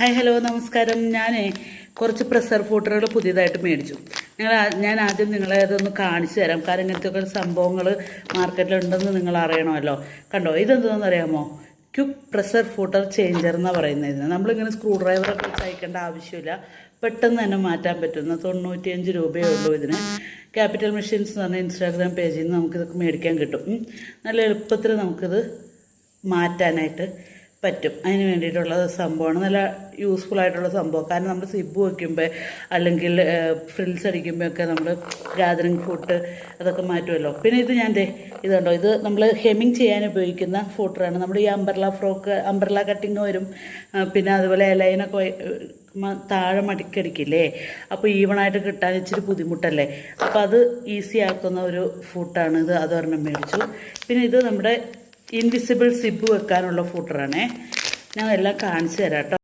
Hi hello നമസ്കാരം. ഞാൻ കുറച്ച് പ്രഷർ ഫുഡറുകൾ പുതിയതായിട്ട് മേടിച്ചു. ഞാൻ ആദ്യം നിങ്ങളെ അതൊന്ന് കാണിച്ചു തരാം. കാരണം ഇങ്ങനത്തെ സംഭവങ്ങൾ മാർക്കറ്റിലുണ്ടെന്ന് നിങ്ങൾ അറിയണമല്ലോ. കണ്ടോ, ഇതെന്താണെന്ന് അറിയാമോ? ക്വിക്ക് പ്രഷർ ഫുഡർ ചേഞ്ചർ എന്നാണ് പറയുന്നത്. നമ്മളിങ്ങനെ സ്ക്രൂ ഡ്രൈവറൊക്കെ വെച്ച് അയക്കേണ്ട ആവശ്യമില്ല, പെട്ടെന്ന് തന്നെ മാറ്റാൻ പറ്റുന്ന 95 രൂപയേ ഉള്ളൂ ഇതിന്. ക്യാപിറ്റൽ മെഷീൻസ് എന്ന് പറഞ്ഞ ഇൻസ്റ്റാഗ്രാം പേജിൽ നിന്ന് നമുക്കിതൊക്കെ മേടിക്കാൻ കിട്ടും. നല്ല എളുപ്പത്തിൽ നമുക്കിത് മാറ്റാനായിട്ട് പറ്റും. അതിന് വേണ്ടിയിട്ടുള്ള സംഭവമാണ്. നല്ല യൂസ്ഫുൾ ആയിട്ടുള്ള സംഭവം. കാരണം നമ്മൾ സിബ് വയ്ക്കുമ്പോൾ അല്ലെങ്കിൽ ഫ്രിൽസ് അടിക്കുമ്പോഴൊക്കെ നമ്മൾ ഗാദറിങ് ഫുഡ് അതൊക്കെ മാറ്റുമല്ലോ. പിന്നെ ഇത് ഇത് കണ്ടോ, ഇത് നമ്മൾ ഹെമ്മിങ് ചെയ്യാൻ ഉപയോഗിക്കുന്ന ഫുഡറാണ്. നമ്മൾ ഈ അംബ്രല കട്ടിങ് വരും. പിന്നെ അതുപോലെ ലൈനൊക്കെ താഴെ മടിക്കടിക്കില്ലേ, അപ്പോൾ ഈവണായിട്ട് കിട്ടാൻ ഇച്ചിരി ബുദ്ധിമുട്ടല്ലേ. അപ്പോൾ അത് ഈസി ആക്കുന്ന ഒരു ഫുഡാണ് ഇത്. അതൊരെണ്ണം മേടിച്ചു. പിന്നെ ഇത് നമ്മുടെ ഇൻവിസിബിൾ സിബ് വെക്കാനുള്ള ഫുഡറാണേ. ഞാൻ എല്ലാം കാണിച്ചു തരാം കേട്ടോ.